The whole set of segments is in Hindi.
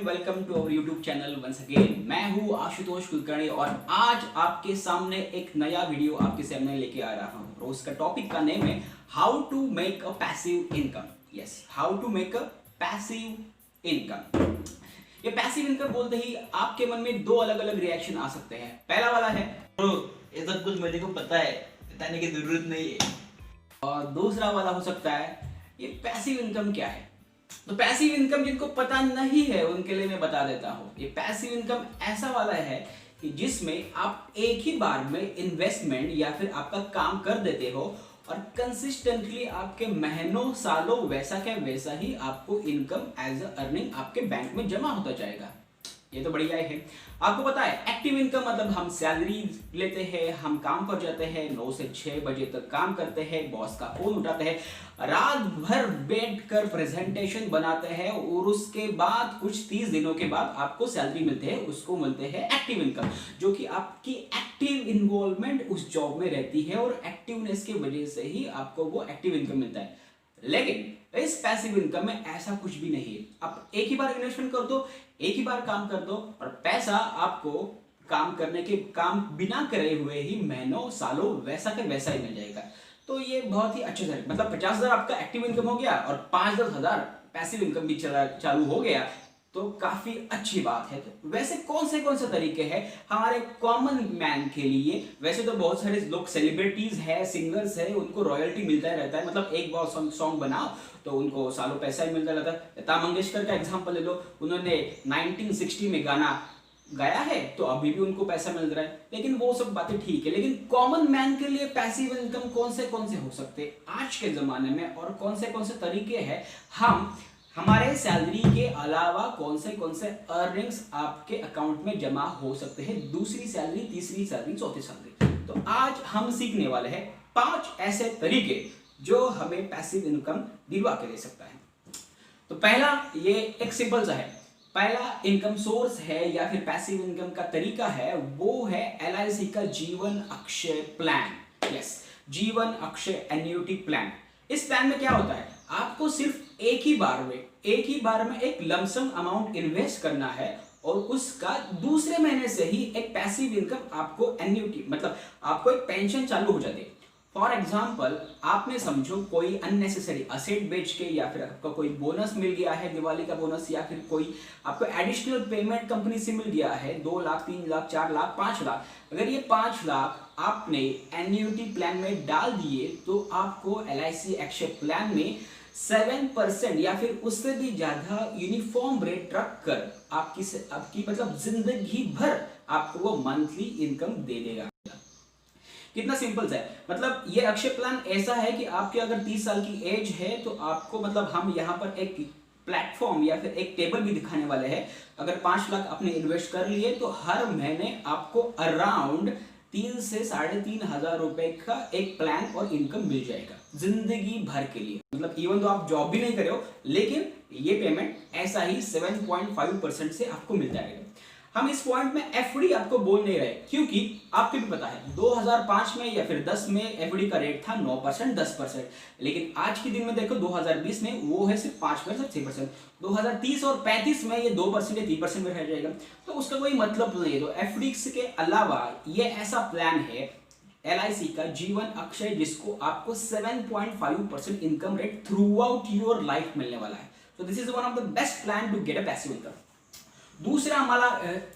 Welcome to our YouTube channel once again. मैं हूँ आशुतोष कुलकर्णी और आज आपके सामने एक नया वीडियो आपके सामने लेके आ रहा हूँ और उसका टॉपिक का नेम है how to make a passive income. Yes, how to make a passive income. ये पैसिव इनकम बोलते ही आपके मन में दो अलग अलग रिएक्शन आ सकते हैं। पहला वाला है ब्रो, ये सब कुछ मेरे को पता है, बताने की जरूरत नहीं है। और दूसरा वाला हो सकता है ये पैसिव इनकम क्या है। तो पैसिव इनकम जिनको पता नहीं है उनके लिए मैं बता देता हूँ। ये पैसिव इनकम ऐसा वाला है कि जिसमें आप एक ही बार में इन्वेस्टमेंट या फिर आपका काम कर देते हो और कंसिस्टेंटली आपके महीनों सालों वैसा क्या वैसा ही आपको इनकम एज अ अर्निंग आपके बैंक में जमा होता जाएगा। ये तो बढ़िया है। आपको पता है एक्टिव इनकम मतलब हम सैलरी लेते हैं, हम काम पर जाते हैं, 9 से 6 बजे तक काम करते हैं, बॉस का फोन उठाते हैं, रात भर बैठकर प्रेजेंटेशन बनाते हैं और उसके बाद कुछ 30 दिनों के बाद आपको सैलरी मिलते हैं, उसको मिलते हैं एक्टिव इनकम, जो कि आपकी एक्टिव इन्वॉल्वमेंट उस जॉब में रहती है और एक्टिवनेस की वजह से ही आपको वो एक्टिव इनकम मिलता है। लेकिन इस पैसिव इनकम में ऐसा कुछ भी नहीं है। आप एक ही बार इन्वेस्टमेंट कर दो, एक ही बार काम कर दो और पैसा आपको काम बिना करे हुए ही महीनों सालों वैसा का वैसा ही मिल जाएगा। तो ये बहुत ही अच्छे से मतलब 50,000 आपका एक्टिव इनकम हो गया और 5-10 हजार पैसिव इनकम भी चालू हो गया, तो काफी अच्छी बात है। तो वैसे कौन से तरीके हैं हमारे कॉमन मैन के लिए। वैसे तो बहुत सारे लोग सेलिब्रिटीज है, सिंगर्स है, उनको रॉयल्टी मिलता ही रहता है। मतलब एक बार सॉन्ग बनाओ तो उनको सालों पैसा ही मिलता रहता है। लता मंगेशकर का एग्जांपल ले लो, उन्होंने 1960 में गाना गाया है तो अभी भी उनको पैसा मिल रहा है। लेकिन वो सब बातें ठीक है, लेकिन कॉमन मैन के लिए पैसिव इनकम कौन से हो सकते हैं आज के जमाने में और कौन से तरीके हैं। हम हमारे सैलरी के अलावा कौन से अर्निंग्स आपके अकाउंट में जमा हो सकते हैं, दूसरी सैलरी, तीसरी सैलरी, चौथी सैलरी। तो आज हम सीखने वाले हैं 5 ऐसे तरीके जो हमें पैसिव इनकम दिलवा के दे सकता है। तो पहला ये एक सिंपल सा है, पहला इनकम सोर्स है या फिर पैसिव इनकम का तरीका है वो है LIC का जीवन अक्षय प्लान। यस, जीवन अक्षय एन्युटी प्लान। इस प्लान में क्या होता है, आपको सिर्फ एक ही बार में एक लमसम अमाउंट इन्वेस्ट करना है और उसका दूसरे महीने से ही एक पैसिव इनकम आपको एन्युटी मतलब आपको एक पेंशन चालू हो जाती है। फॉर एग्जाम्पल आपने समझो कोई अननेसेसरी असेट बेच के या फिर आपका कोई बोनस मिल गया है, दिवाली का बोनस, या फिर कोई आपको एडिशनल पेमेंट कंपनी से मिल गया है 2 लाख, 3 लाख, 4 लाख, 5 लाख। अगर ये 5 लाख आपने एन्युटी प्लान में डाल दिए तो आपको LIC अक्षय प्लान में 7% या फिर उससे भी ज्यादा यूनिफॉर्म रेट रख कर आपकी मतलब जिंदगी भर आपको वो मंथली इनकम दे देगा। कितना सिंपल है। मतलब ये अक्षय प्लान ऐसा है कि आपकी अगर 30 साल की एज है तो आपको मतलब हम यहाँ पर एक प्लेटफॉर्म या फिर एक टेबल भी दिखाने वाले हैं। अगर 5 लाख आपने इन्वेस्ट कर लिए तो हर महीने आपको अराउंड 3 से 3,500 रुपए का एक प्लान और इनकम मिल जाएगा जिंदगी भर के लिए। मतलब इवन तो आप जॉब भी नहीं करे हो लेकिन ये पेमेंट ऐसा ही 7.5% से आपको मिल जाएगा। हम इस पॉइंट में FD आपको बोल नहीं रहे क्योंकि आपको भी पता है 2005 में या फिर 10 में FD का रेट था 9%, 10%, लेकिन आज के दिन में देखो 2020 में वो है सिर्फ 5%, 6%। 2030 और 35 में ये 2% या 3% में रह जाएगा, तो उसका कोई मतलब नहीं है। तो FD के अलावा ये ऐसा प्लान है LIC का जीवन अक्षय जिसको आपको 7.5% income rate throughout your life मिलने वाला है। तो this is one of the best plan to get a passive income. दूसरा हमारा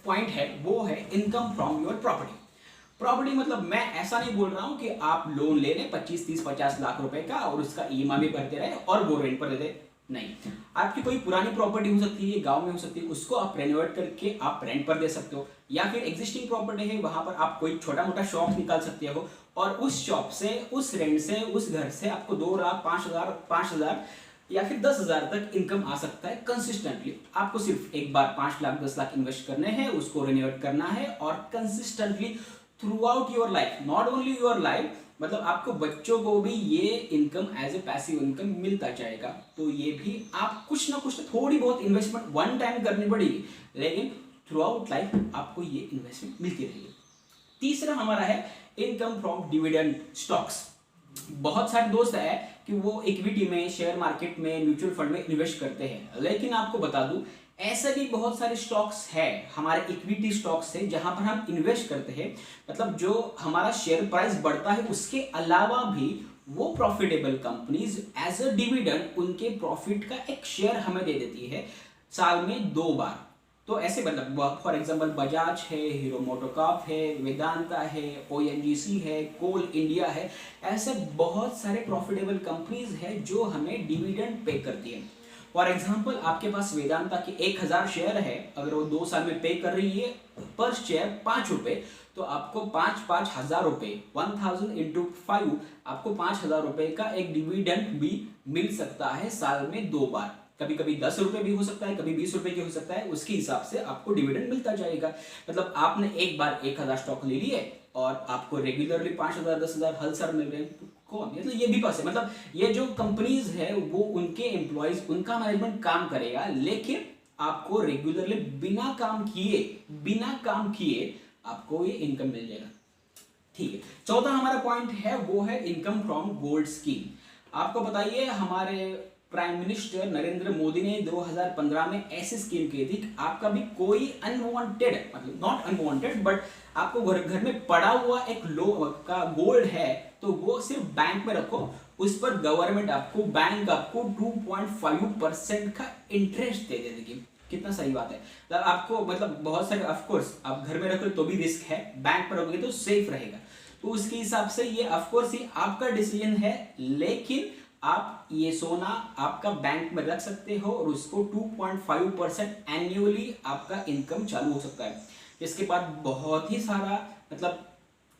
पॉइंट है वो है इनकम फ्रॉम योर प्रॉपर्टी। मतलब मैं ऐसा नहीं बोल रहा हूं कि आप लोन ले लें 25, 30, 50 लाख रुपए का और उसका EMI भी भरते रहे और वो रेंट पर दे दे। नहीं, आपकी कोई पुरानी प्रॉपर्टी हो सकती है, गांव में हो सकती है, उसको आप रेनोवेट करके आप रेंट पर दे सकते हो, या फिर एग्जिस्टिंग प्रॉपर्टी है वहां पर आप कोई छोटा मोटा शॉप निकाल सकते हो और उस शॉप से, उस रेंट से, उस घर से आपको 2 लाख, 5,000 या फिर 10,000 तक इनकम आ सकता है कंसिस्टेंटली। आपको सिर्फ एक बार 5 लाख, 10 लाख इन्वेस्ट करने हैं, उसको रिन्यूएट करना है और consistently throughout your life, not only your life, मतलब आपको बच्चों को भी ये income as a passive income मिलता जाएगा। तो ये भी आप कुछ ना कुछ थोड़ी बहुत इन्वेस्टमेंट वन टाइम करनी पड़ेगी लेकिन थ्रू आउट लाइफ आपको ये इन्वेस्टमेंट मिलती रहेगी। तीसरा हमारा है इनकम फ्रॉम डिविडेंड स्टॉक्स। बहुत सारे दोस्त है कि वो इक्विटी में, शेयर मार्केट में, म्यूचुअल फंड में इन्वेस्ट करते हैं, लेकिन आपको बता दूं ऐसे भी बहुत सारे स्टॉक्स है, हमारे इक्विटी स्टॉक्स है जहां पर हम इन्वेस्ट करते हैं, मतलब जो हमारा शेयर प्राइस बढ़ता है उसके अलावा भी वो profitable companies as a dividend उनके प्रॉफिट का एक शेयर हमें दे देती है साल में 2 बार। तो ऐसे मतलब फॉर एग्जांपल बजाज है, हीरो मोटोकॉर्प है, वेदांता है, ओएनजीसी है, कोल इंडिया है, ऐसे बहुत सारे प्रॉफिटेबल कंपनीज है जो हमें डिविडेंड पे करती है। फॉर एग्जांपल आपके पास वेदांता के 1000 शेयर है, अगर वो 2 साल में पे कर रही है पर शेयर 5 रुपए, तो आपको 5,000 रुपए 1000 इंटू 5 आपको 5,000 रुपए का एक डिविडेंड भी मिल सकता है साल में 2 बार। कभी कभी 10 रुपए भी हो सकता है, कभी 20 रुपए की हो सकता है, उसके हिसाब से आपको डिविडेंड मिलता जाएगा। मतलब आपने एक बार 1000 स्टॉक ले लिए और आपको रेगुलरली 5,000 10,000 हर साल मिल रहे हैं, तो कौन, मतलब ये भी पास है। मतलब ये जो कंपनीज है वो उनके एम्प्लॉयज, उनका मैनेजमेंट काम करेगा, लेकिन आपको रेगुलरली बिना काम किए आपको ये इनकम मिल जाएगा। ठीक है, चौथा हमारा पॉइंट है वो है इनकम फ्रॉम गोल्ड स्कीम। आपको बताइए हमारे प्राइम मिनिस्टर नरेंद्र मोदी ने 2015 में ऐसी स्कीम की थी, आपका भी कोई अनवांटेड, मतलब नॉट अनवांटेड बट आपको घर में पड़ा हुआ एक लो का गोल्ड है तो वो सिर्फ बैंक में रखो, उस पर गवर्नमेंट आपको, बैंक आपको 2.5% का इंटरेस्ट दे देगी। कितना सही बात है। मतलब आपको, मतलब बहुत सारे, ऑफ कोर्स आप घर में रखोगे तो भी रिस्क है, बैंक पर रखोगे तो सेफ रहेगा, तो उसके हिसाब से ये ऑफ कोर्स ही आपका डिसीजन है, लेकिन आप ये सोना आपका बैंक में रख सकते हो और उसको 2.5% एन्युअली आपका इनकम चालू हो सकता है। इसके बाद बहुत ही सारा मतलब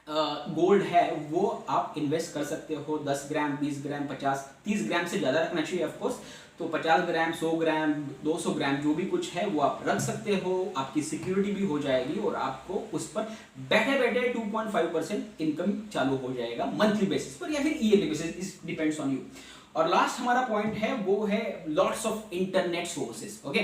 गोल्ड है वो आप इन्वेस्ट कर सकते हो, 10 ग्राम 20 ग्राम 50 30 ग्राम से ज़्यादा रखना चाहिए ऑफ कोर्स, तो 50 ग्राम 100 ग्राम 200 ग्राम जो भी कुछ है वो आप रख सकते हो, आपकी सिक्योरिटी भी हो जाएगी और आपको उस पर बैठे बैठे 2.5% इनकम चालू हो जाएगा मंथली बेसिस पर या फिर ईयरली बेसिस, इस डिपेंड्स ऑन यू। और लास्ट हमारा पॉइंट है वो है lots of internet sources. Okay,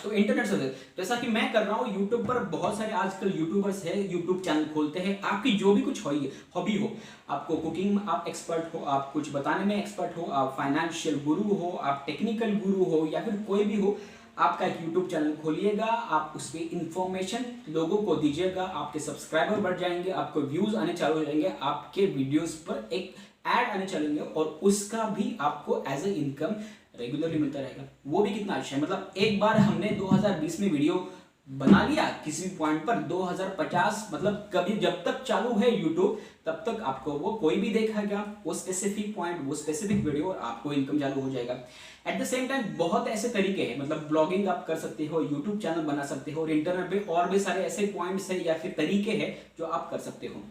तो इंटरनेट सोर्सेस जैसा कि मैं कर रहा हूँ, यूट्यूब पर बहुत सारे आजकल यूट्यूबर्स है, यूट्यूब चैनल खोलते हैं, आपकी जो भी कुछ हॉबी हो, आपको कुकिंग में आप एक्सपर्ट हो, आप कुछ बताने में एक्सपर्ट हो, आप फाइनेंशियल गुरु हो, आप टेक्निकल गुरु हो या फिर कोई भी हो, आपका एक यूट्यूब चैनल खोलिएगा, आप उस पर इंफॉर्मेशन लोगों को दीजिएगा, आपके सब्सक्राइबर बढ़ जाएंगे, आपको व्यूज आने चालू हो जाएंगे, आपके वीडियोस पर एक ऐड आने चलेंगे और उसका भी आपको एज ए इनकम रेगुलरली मिलता रहेगा। वो भी कितना अच्छा है, मतलब एक बार हमने 2020 में वीडियो बना लिया किसी भी पॉइंट पर, 2050 मतलब कभी जब तक चालू है यूट्यूब तब तक आपको वो कोई भी देखेगा वो स्पेसिफिक पॉइंट, वो स्पेसिफिक वीडियो, और आपको इनकम चालू हो जाएगा। एट द सेम टाइम बहुत ऐसे तरीके हैं, मतलब ब्लॉगिंग आप कर सकते हो, यूट्यूब चैनल बना सकते हो और इंटरनेट पे और भी सारे ऐसे पॉइंट्स है या फिर तरीके हैं जो आप कर सकते हो।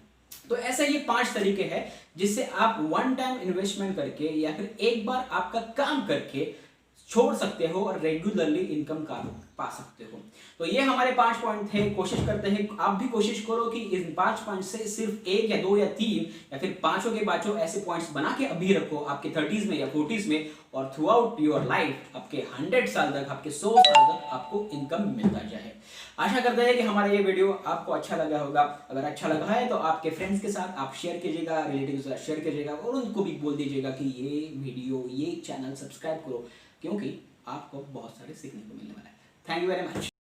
तो ऐसे ये 5 तरीके हैं जिससे आप वन टाइम इन्वेस्टमेंट करके या फिर एक बार आपका काम करके छोड़ सकते हो और रेगुलरली इनकम का पा सकते हो। तो ये हमारे 5 पॉइंट थे। कोशिश करते हैं आप भी कोशिश करो कि इन 5 पॉइंट से सिर्फ 1 या 2 या 3 या फिर पांचों के पांचों ऐसे पॉइंट्स बना के अभी रखो आपके 30s में या 40s में, और थ्रू आउट योर लाइफ आपके 100 साल तक, आपके 100 साल तक आपको इनकम मिलता जाए। आशा करते हैं कि हमारा ये वीडियो आपको अच्छा लगा होगा। अगर अच्छा लगा है तो आपके फ्रेंड्स के साथ आप शेयर कीजिएगा, रिलेटिव के साथ शेयर कीजिएगा और उनको भी बोल दीजिएगा कि ये वीडियो, ये चैनल सब्सक्राइब करो, क्योंकि आपको बहुत सारे सीखने को मिलने वाला है। Thank you very much.